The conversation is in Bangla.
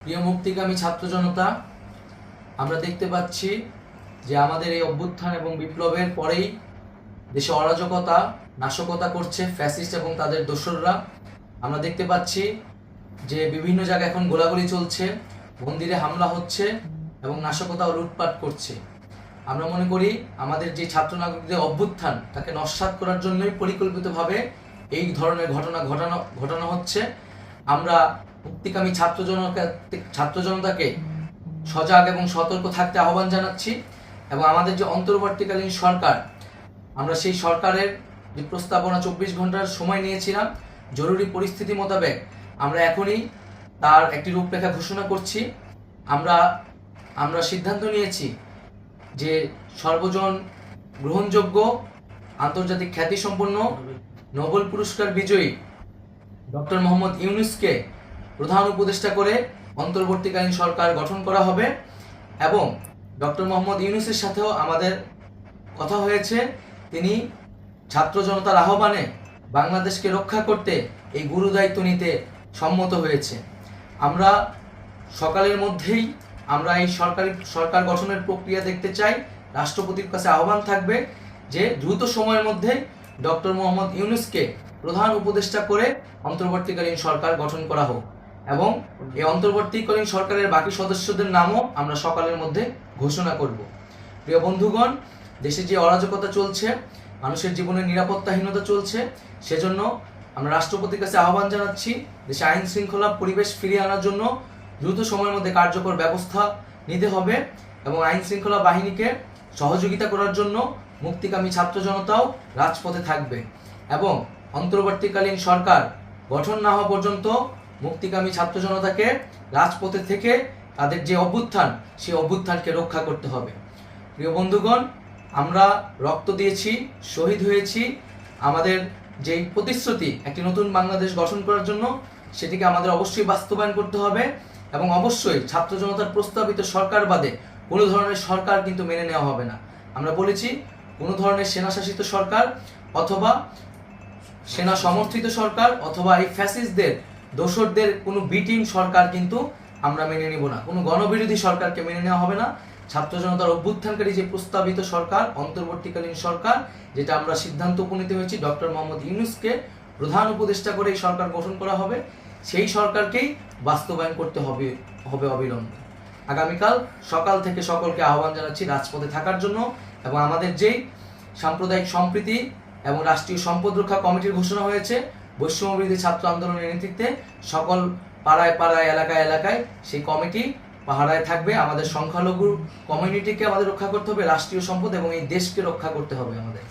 প্রিয় মুক্তিকামী ছাত্র জনতা, আমরা দেখতে পাচ্ছি যে আমাদের এই অভ্যুত্থান এবং বিপ্লবের পরেই দেশে অরাজকতা নাশকতা করছে ফ্যাসিস্ট এবং তাদের দোসররা। আমরা দেখতে পাচ্ছি যে বিভিন্ন জায়গায় এখন গোলাগুলি চলছে, মন্দিরে হামলা হচ্ছে এবং নাশকতা ও লুটপাট করছে। আমরা মনে করি আমাদের যে ছাত্র নাগরিকদের অভ্যুত্থান তাকে নস্যাৎ করার জন্যই পরিকল্পিতভাবে এই ধরনের ঘটনা হচ্ছে। আমরা মুক্তিকামী ছাত্র জনতাকে সজাগ এবং সতর্ক থাকতে আহ্বান জানাচ্ছি এবং আমাদের যে অন্তর্বর্তীকালীন সরকার, আমরা সেই সরকারের যে প্রস্তাবনা 24 ঘন্টার সময় নিয়েছিলাম, জরুরি পরিস্থিতি মোতাবেক আমরা এখনই তার একটি রূপরেখা ঘোষণা করছি। আমরা সিদ্ধান্ত নিয়েছি যে সর্বজন গ্রহণযোগ্য আন্তর্জাতিক খ্যাতিসম্পন্ন নোবেল পুরস্কার বিজয়ী ডক্টর মোহাম্মদ ইউনূসকে প্রধান উপদেষ্টা করে অন্তর্বর্তীকালীন সরকার গঠন করা হবে এবং ডক্টর মোহাম্মদ ইউনূসের সাথেও আমাদের কথা হয়েছে। তিনি ছাত্র জনতার আহ্বানে বাংলাদেশকে রক্ষা করতে এই গুরুদায়িত্ব নিতে সম্মত হয়েছে। আমরা সকালের মধ্যেই আমরা এই সরকার গঠনের প্রক্রিয়া দেখতে চাই। রাষ্ট্রপতির কাছে আহ্বান থাকবে যে দ্রুত সময়ের মধ্যে ডক্টর মোহাম্মদ ইউনূসকে প্রধান উপদেষ্টা করে অন্তর্বর্তীকালীন সরকার গঠন করা হোক এবং এই অন্তর্বর্তীকালীন সরকারের বাকি সদস্যদের নামও আমরা সকালের মধ্যে ঘোষণা করব। প্রিয় বন্ধুগণ, দেশে যে অরাজকতা চলছে, মানুষের জীবনের নিরাপত্তাহীনতা চলছে, সেজন্য আমরা রাষ্ট্রপতির কাছে আহ্বান জানাচ্ছি দেশে আইন শৃঙ্খলা পরিবেশ ফিরিয়ে আনার জন্য দ্রুত সময়ের মধ্যে কার্যকর ব্যবস্থা নিতে হবে এবং আইন শৃঙ্খলা বাহিনীকে সহযোগিতা করার জন্য মুক্তিকামী ছাত্র জনতাও রাজপথে থাকবে এবং অন্তর্বর্তীকালীন সরকার গঠন না হওয়া পর্যন্ত মুক্তিকামী ছাত্র জনতাকে রাজপথে থেকে তাদের যে অভ্যুত্থান, সেই অভ্যুত্থানকে রক্ষা করতে হবে। প্রিয় বন্ধুগণ, আমরা রক্ত দিয়েছি, শহীদ হয়েছি। আমাদের যেই প্রতিশ্রুতি একটি নতুন বাংলাদেশ গঠন করার জন্য, সেটিকে আমাদের অবশ্যই বাস্তবায়ন করতে হবে এবং অবশ্যই ছাত্র জনতার প্রস্তাবিত সরকার বাদে কোনো ধরনের সরকার কিন্তু মেনে নেওয়া হবে না। আমরা বলেছি কোনো ধরনের সেনাশাসিত সরকার অথবা সেনা সমর্থিত সরকার অথবা এই ফ্যাসিস্টদের দোসরদের কোনো বিটিম সরকার কিন্তু আমরা মেনে নিব না। কোনো গণবিরোধী সরকারকে মেনে নেওয়া হবে না। ছাত্র জনতার অভ্যুত্থানকারী যে প্রস্তাবিত সরকার, অন্তর্বর্তীকালীন সরকার, যেটা আমরা সিদ্ধান্ত উপনীত হয়েছি ডক্টর মোহাম্মদ ইউনূসকে প্রধান উপদেষ্টা করে এই সরকার গঠন করা হবে, সেই সরকারকেই বাস্তবায়ন করতে হবে অবিলম্বে। আগামীকাল সকাল থেকে সকলকে আহ্বান জানাচ্ছি রাজপথে থাকার জন্য এবং আমাদের যেই সাম্প্রদায়িক সম্প্রীতি এবং রাষ্ট্রীয় সম্পদ রক্ষা কমিটির ঘোষণা হয়েছে বৈষম্যবিরোধী ছাত্র আন্দোলনের নেতৃত্বে, সকল পাড়ায় পাড়ায় এলাকায় এলাকায় সেই কমিটি পাহারায় থাকবে। আমাদের সংখ্যালঘু কমিউনিটিকে আমাদের রক্ষা করতে হবে, রাষ্ট্রীয় সম্পদ এবং এই দেশকে রক্ষা করতে হবে আমাদের।